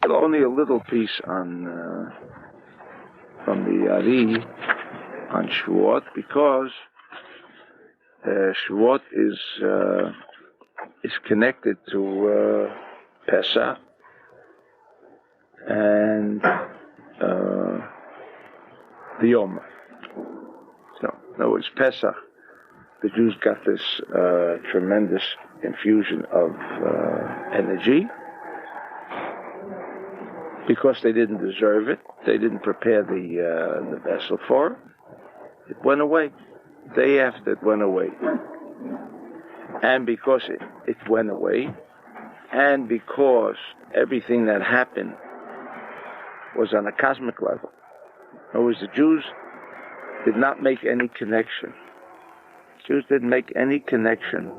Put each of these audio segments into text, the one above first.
Only a little piece on from the Ari on Shavuot, because Shavuot is connected to Pesach and the Yom. So, in other words, Pesach, the Jews got this tremendous infusion of energy because they didn't deserve it. They didn't prepare the vessel for it. It went away. Day after it went away. And because it went away, and because everything that happened was on a cosmic level. In other words, the Jews did not make any connection. Jews didn't make any connection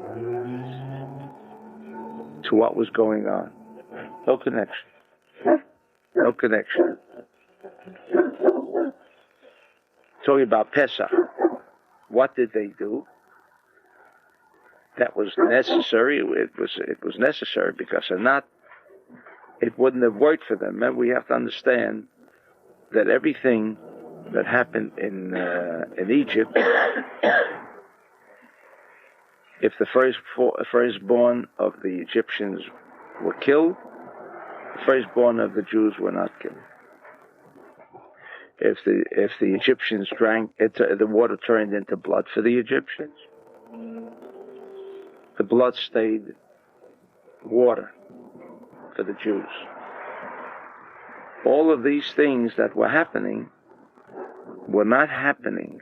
to what was going on. No connection. No connection. Talking about Pesach. What did they do? That was necessary. It was necessary, because if not, it wouldn't have worked for them. And we have to understand that everything that happened in Egypt, if the firstborn of the Egyptians were killed, the firstborn of the Jews were not killed. If the Egyptians drank it, the water turned into blood for the Egyptians. The blood stayed water for the Jews. All of these things that were happening were not happening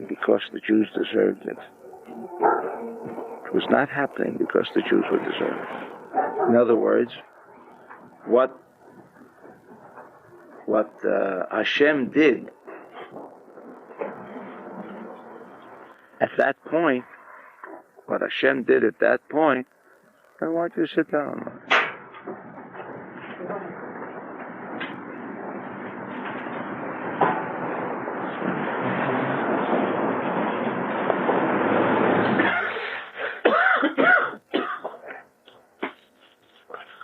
because the Jews deserved it. It was not happening because the Jews were deserving it. In other words, what Hashem did at that point, I want you to sit down.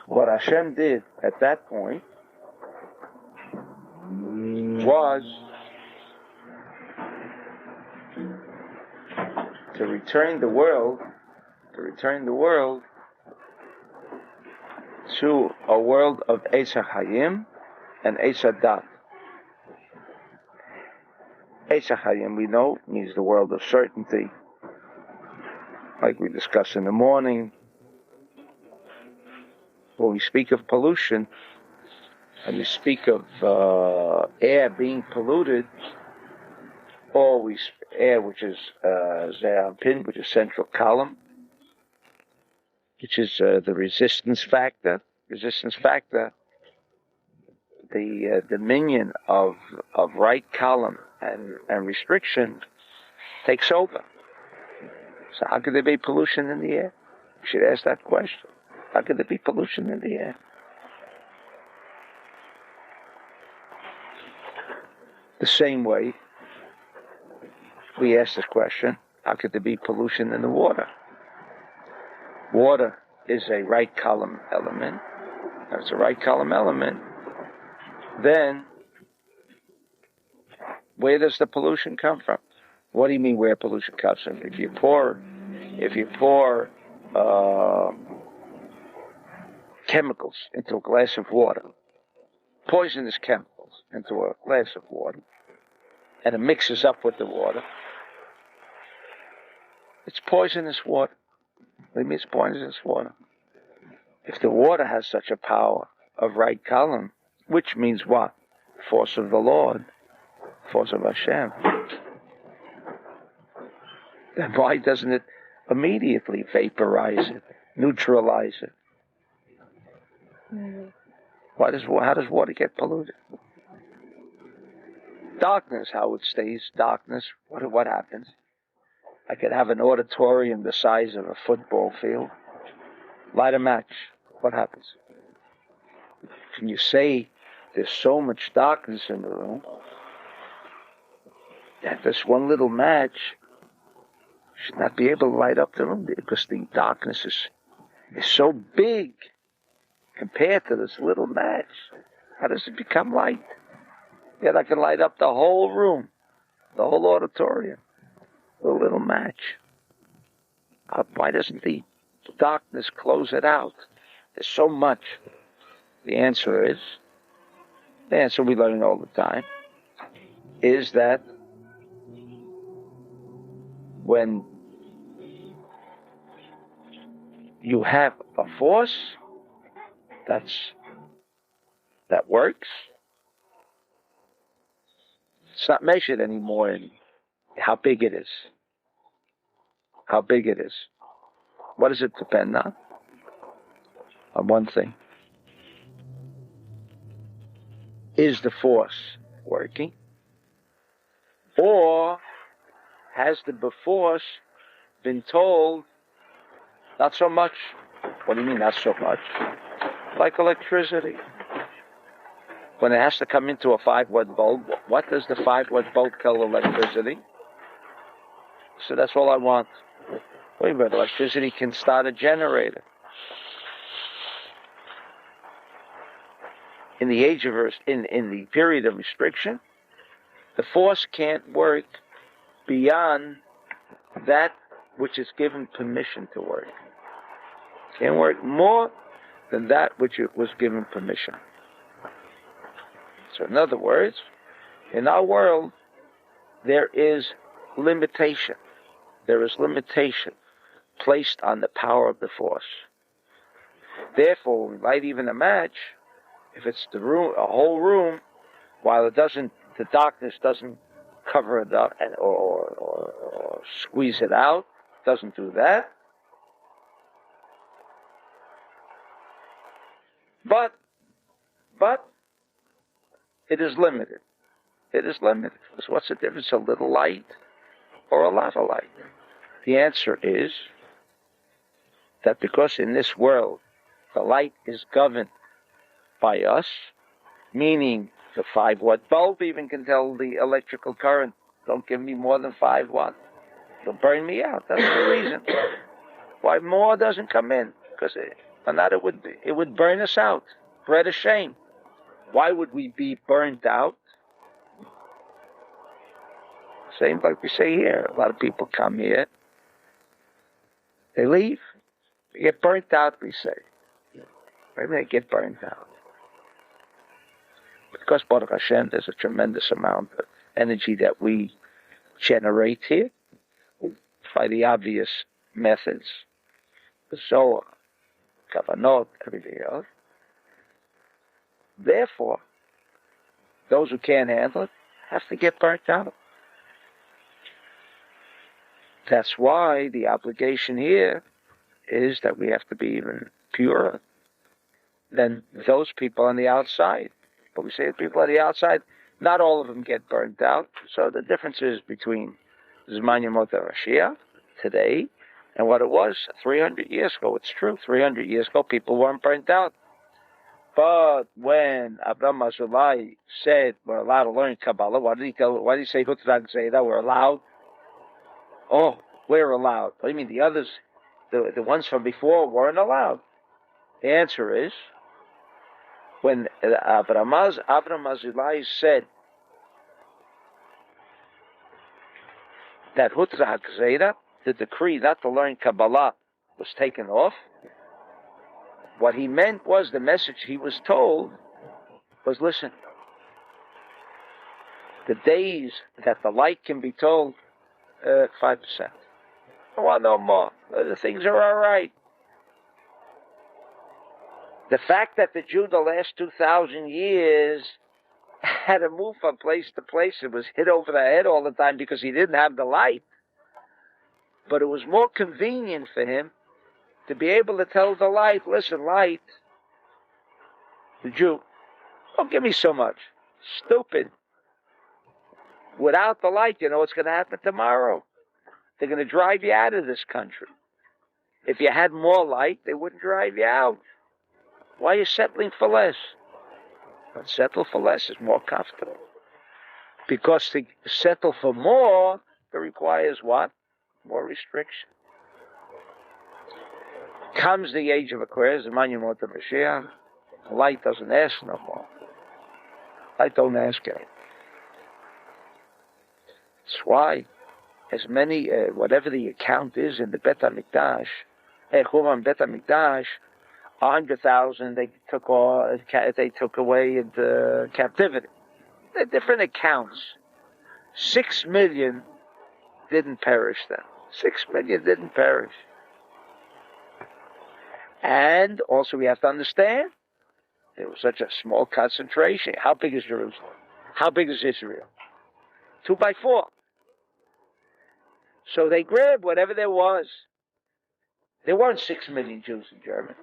What Hashem did at that point was to return the world to a world of Eitz HaChaim and Eitz HaDat. Eitz HaChaim, we know, means the world of certainty, like we discussed in the morning. When we speak of pollution, and we speak of air being polluted, or air which is Ze'anpin, which is central column, which is the resistance factor. The dominion of right column and restriction takes over. So how could there be pollution in the air? You should ask that question. How could there be pollution in the air? The same way, we ask this question, how could there be pollution in the water? Water is a right column element. If it's a right column element, then where does the pollution come from? What do you mean where pollution comes from? If you pour chemicals into a glass of water, poisonous chemicals into a glass of water, and it mixes up with the water, it's poisonous water. What do you mean it's poisonous water? If the water has such a power of right column, which means what? Force of the Lord, force of Hashem, then why doesn't it immediately vaporize it, neutralize it? How does water get polluted? Darkness, how it stays darkness, what happens? I could have an auditorium the size of a football field, light a match, what happens? Can you say there's so much darkness in the room that this one little match should not be able to light up the room because the darkness is so big compared to this little match, how does it become light? Yet I can light up the whole room, the whole auditorium, with a little match. Why doesn't the darkness close it out? There's so much. The answer we learn all the time, is that when you have a force that works, it's not measured anymore in how big it is. How big it is. What does it depend on? On one thing. Is the force working? Or has the force been told, not so much? What do you mean, not so much? Like electricity. When it has to come into a 5-watt bulb, what does the 5-watt bulb tell electricity? So that's all I want. Wait a minute, electricity can start a generator. In the age of in the period of restriction, the force can't work beyond that which is given permission to work. Can't work more than that which it was given permission. So in other words, in our world, there is limitation. There is limitation placed on the power of the force. Therefore, when we light even a match, if it's the room, a whole room, while the darkness doesn't cover it up or squeeze it out, doesn't do that. But it is limited. It is limited. Because what's the difference, a little light or a lot of light? The answer is that because in this world the light is governed by us, meaning the 5-watt bulb even can tell the electrical current, don't give me more than 5 watts. It'll burn me out. That's the reason why more doesn't come in. Because it would burn us out. Bread of shame. Why would we be burned out? Same like we say here. A lot of people come here. They leave. They get burnt out, we say. Why do they get burnt out? Because Baruch Hashem, there's a tremendous amount of energy that we generate here by the obvious methods, the Zohar, HaKavanot, everything else. Therefore, those who can't handle it have to get burnt out. That's why the obligation here is that we have to be even purer than those people on the outside. But we say the people on the outside, not all of them get burnt out. So the difference is between Zman Yemot HaMashiach today and what it was 300 years ago. It's true, 300 years ago people weren't burnt out. But when Abraham Azulai said we're allowed to learn Kabbalah, why did he say Hutrag Zeda, we're allowed? Oh, we're allowed. What do you mean the others, the ones from before weren't allowed? The answer is, when Abraham Azulai said that Hutrag Zeda, the decree not to learn Kabbalah, was taken off, what he meant was, the message he was told was, listen, the days that the light can be told, 5%. I want no more. The things are all right. The fact that the Jew, the last 2,000 years, had to move from place to place, it was hit over the head all the time because he didn't have the light. But it was more convenient for him to be able to tell the light, listen, light, the Jew, don't give me so much. Stupid. Without the light, you know what's going to happen tomorrow. They're going to drive you out of this country. If you had more light, they wouldn't drive you out. Why are you settling for less? But settle for less is more comfortable. Because to settle for more, it requires what? More restriction. Comes the age of Aquarius, the Zman Yemot HaMashiach, Light doesn't ask no more. Light don't ask anything. That's why, as many, whatever the account is in the Bet HaMikdash, Churban Bet HaMikdash, 100,000 they took away into captivity. They're different accounts. 6 million didn't perish then. 6 million didn't perish. And also we have to understand, there was such a small concentration. How big is Jerusalem? How big is Israel? 2 by 4. So they grabbed whatever there was. There weren't 6 million Jews in Germany.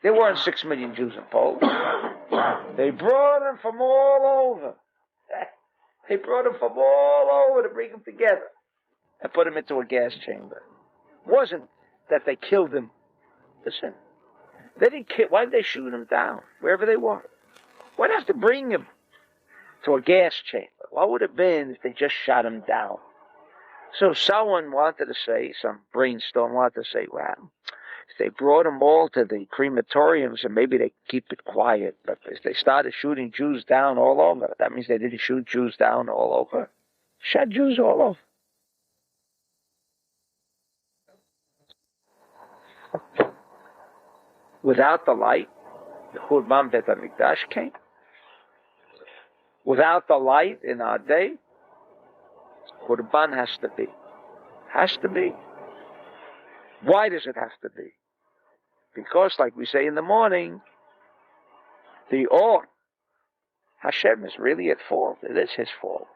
There weren't 6 million Jews in Poland. They brought them from all over. They brought them from all over to bring them together and put them into a gas chamber. It wasn't that they killed them. Listen, they didn't kill. Why did they shoot them down wherever they were? Why'd they have to bring them to a gas chamber? What would it have been if they just shot them down? So someone wanted to say, some brainstorm wanted to say, well, if they brought them all to the crematoriums and maybe they keep it quiet, but if they started shooting Jews down all over, that means they didn't shoot Jews down all over. Shot Jews all over. Without the light, the Churban Bet HaMikdash came. Without the light in our day, Churban has to be. Has to be. Why does it have to be? Because, like we say in the morning, the Or, Hashem is really at fault. It is his fault.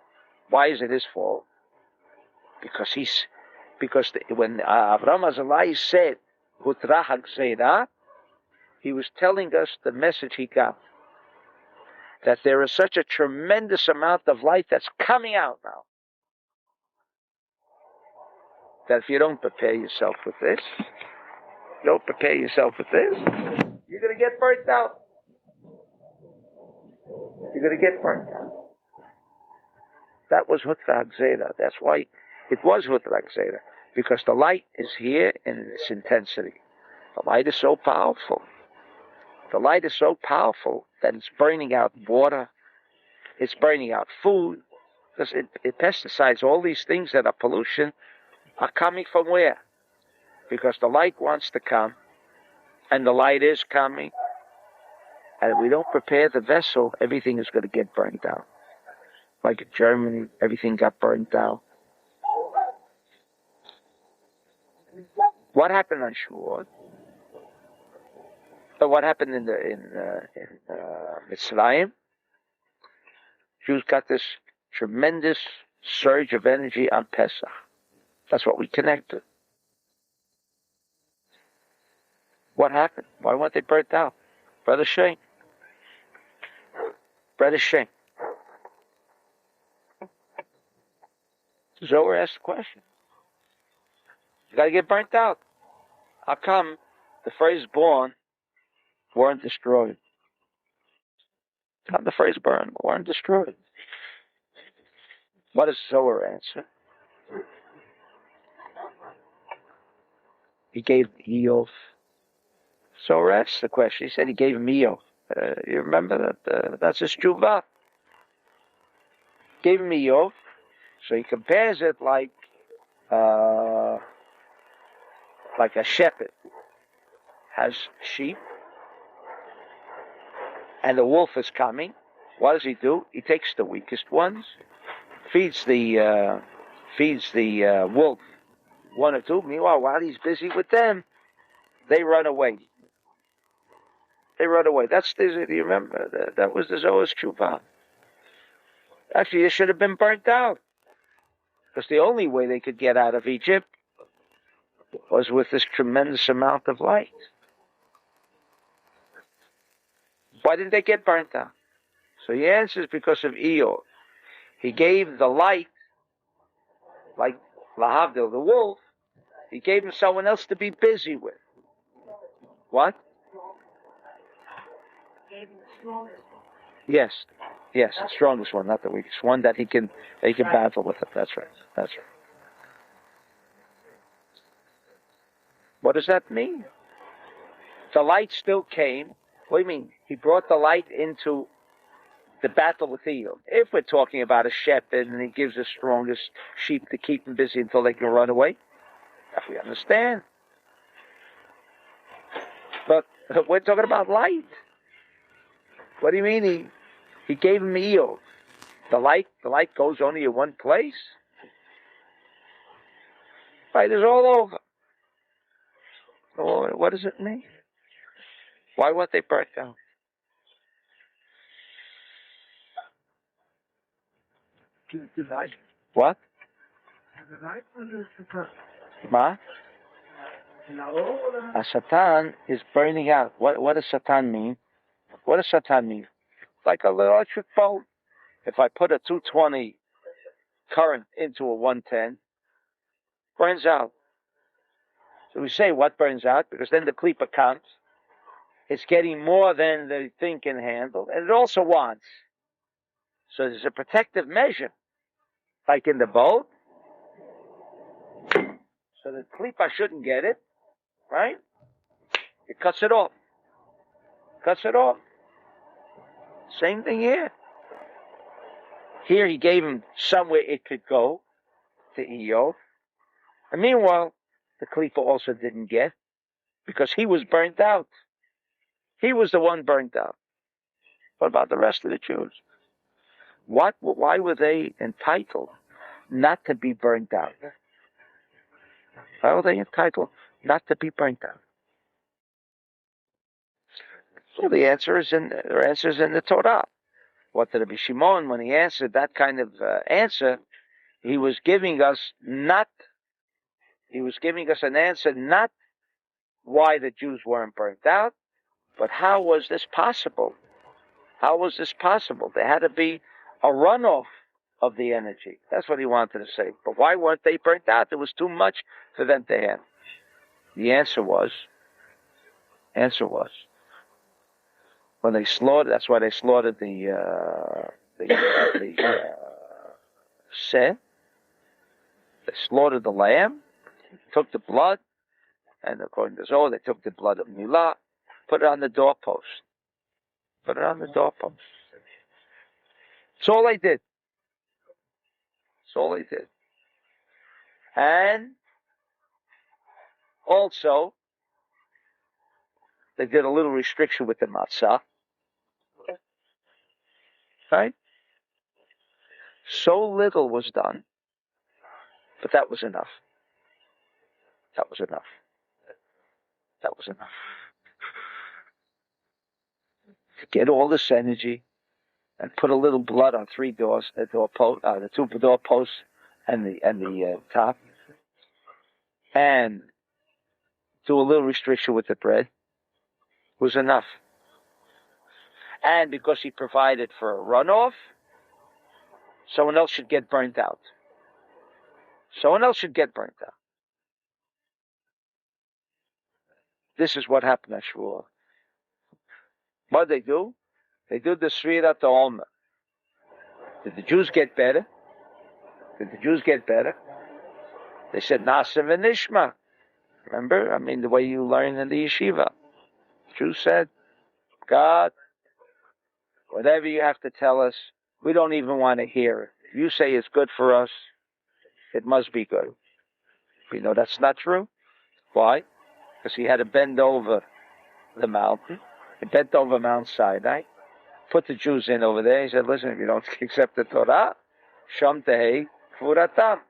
Why is it his fault? Because when Avraham Azalai said, Hutra HaGzeira, he was telling us the message he got. That there is such a tremendous amount of light that's coming out now. That if you don't prepare yourself with this, you're going to get burnt out. You're going to get burnt out. That was Hutra HaGzeira. That's why it was Hutra HaGzeira. Because the light is here in its intensity. The light is so powerful. The light is so powerful that it's burning out water. It's burning out food. Because it pesticides, all these things that are pollution, are coming from where? Because the light wants to come, and the light is coming, and if we don't prepare the vessel, everything is going to get burned down. Like in Germany, everything got burned down. What happened on Shavuot? What happened in Mitzrayim? Jews got this tremendous surge of energy on Pesach. That's what we connected. What happened? Why weren't they burnt out? Brother Shane. Zohar asked the question. You got to get burnt out. How come the firstborn weren't destroyed? How come the firstborn weren't destroyed? What does Zohar answer? He gave Iyov. Zohar asked the question. He said he gave him Iyov. You remember that? That's his tshuva. Gave him Iyov. So he compares it like a shepherd has sheep, and the wolf is coming. What does he do? He takes the weakest ones, feeds the wolf one or two. Meanwhile, while he's busy with them, they run away. That's do you remember? That was the Zohar's tshuva. Actually, it should have been burnt out. Because the only way they could get out of Egypt was with this tremendous amount of light. Why didn't they get burnt out? So he answers because of Iyov. He gave the light, like Lahavdil, the wolf, he gave him someone else to be busy with. What? Yes, the strongest one, not the weakest one that he can battle with it. That's right. What does that mean? The light still came. What do you mean? He brought the light into the battle with Iyov. If we're talking about a shepherd and he gives the strongest sheep to keep them busy until they can run away, that we understand. But we're talking about light. What do you mean he gave him Iyov? The light goes only in one place. Light is all over. Oh, what does it mean? Why weren't they burnt out? What? Ma? A Satan is burning out. What does Satan mean? What does Satan mean? Like an electric bulb. If I put a 220 current into a 110, burns out. So we say what burns out? Because then the klipa comes. It's getting more than the thing can handle. And it also wants. So there's a protective measure. Like in the boat. So the klipa shouldn't get it. Right? It cuts it off. Cuts it off. Same thing here. Here he gave him somewhere it could go to Iyov. And meanwhile, the klipa also didn't get because he was burnt out. He was the one burnt out. What about the rest of the Jews? Why were they entitled not to be burnt out? Why were they entitled not to be burnt out? So the answer is in the Torah. What did Rabbi Shimon, when he answered that kind of answer, he was giving us an answer not why the Jews weren't burnt out, but how was this possible? How was this possible? There had to be a runoff of the energy. That's what he wanted to say. But why weren't they burnt out? There was too much for them to have. The answer was, when they slaughtered, that's why they slaughtered the seh. They slaughtered the lamb, took the blood, and according to Zohar, they took the blood of Milah, put it on the doorpost. Put it on the doorpost. That's all they did. That's all they did. And also, they did a little restriction with the matzah. Right? So little was done, but that was enough. That was enough. That was enough. To get all this energy and put a little blood on the two doorposts and the top, and do a little restriction with the bread was enough. And because he provided for a runoff, someone else should get burnt out. Someone else should get burnt out. This is what happened at Shavuot. What did they do? They did the Srirat Ta'olma. Did the Jews get better? They said, Nasa v'nishma. Remember? The way you learn in the yeshiva. The Jews said, God, whatever you have to tell us, we don't even want to hear it. If you say it's good for us, it must be good. We know that's not true. Why? Because he had to bend over the mountain. He bent over Mount Sinai, put the Jews in over there. He said, listen, if you don't accept the Torah, Sham Tehei Furatam.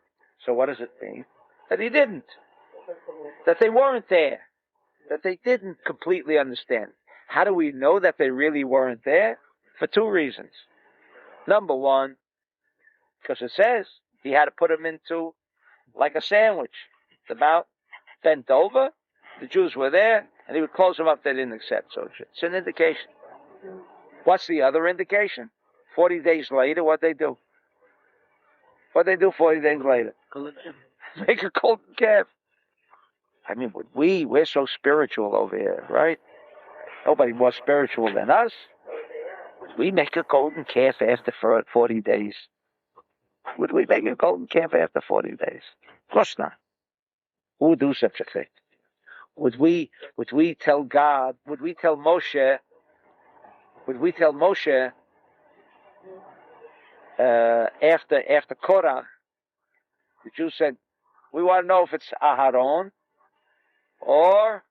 So what does it mean? That he didn't. That they weren't there. That they didn't completely understand. How do we know that they really weren't there? For two reasons. Number one, because it says he had to put them into like a sandwich. The mount bent over, the Jews were there, and he would close them up. They didn't accept. So it's an indication. What's the other indication? 40 days later, what they do? 40 days later? Make a golden calf. We're so spiritual over here, right? Nobody more spiritual than us. We make a golden calf after 40 days. Would we make a golden calf after 40 days? Of course not. Who would do such a thing? Would we tell God, would we tell Moshe, But we tell Moshe, after Korach, the Jews said, we want to know if it's Aharon or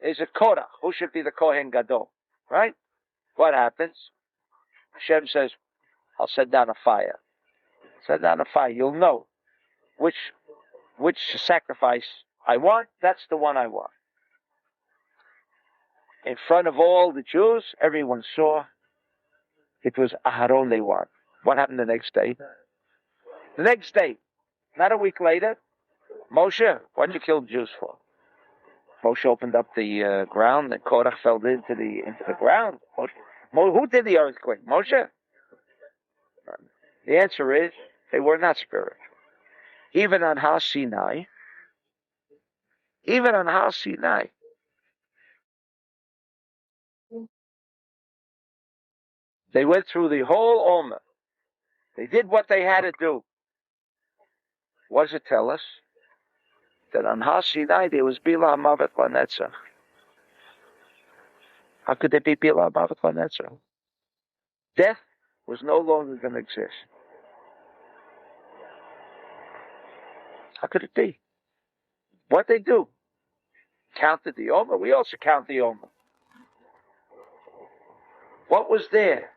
is it Korach? Who should be the Kohen Gadol? Right? What happens? Hashem says, I'll send down a fire. Send down a fire. You'll know which sacrifice I want. That's the one I want. In front of all the Jews, everyone saw it was Aharon they want. What happened the next day? The next day, not a week later, Moshe, what did you kill the Jews for? Moshe opened up the ground, and Korach fell into the ground. Who did the earthquake? Moshe? The answer is, they were not spiritual. Even on Har Sinai, they went through the whole Omer. They did what they had to do. What does it tell us? That on Har Sinai there was Bila Mavet Lanetzach. How could there be Bila Mavet Lanetzach? Death was no longer going to exist. How could it be? What they do? Counted the Omer. We also count the Omer. What was there?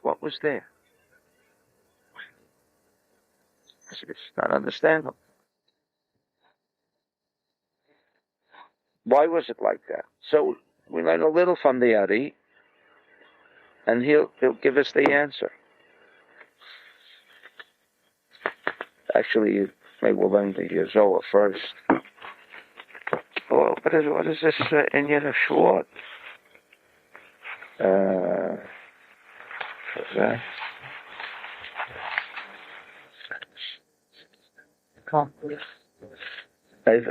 What was there? It's not understandable. Why was it like that? So we learn a little from the Ari, and he'll give us the answer. Actually, maybe we'll learn the Zohar first. Oh, what is this Inyan of Shavuot?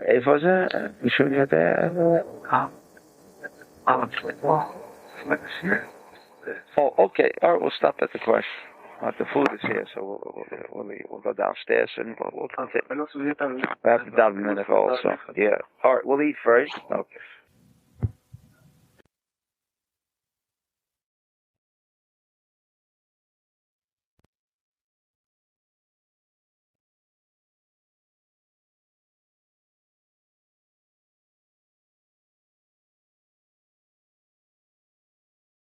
איפה זה? מישהו יודע? Oh, okay. All right, we'll stop at the question. The food is here, so we'll go downstairs and we'll continue. We have to daven minute also. Yeah. All right, we'll eat first. Okay.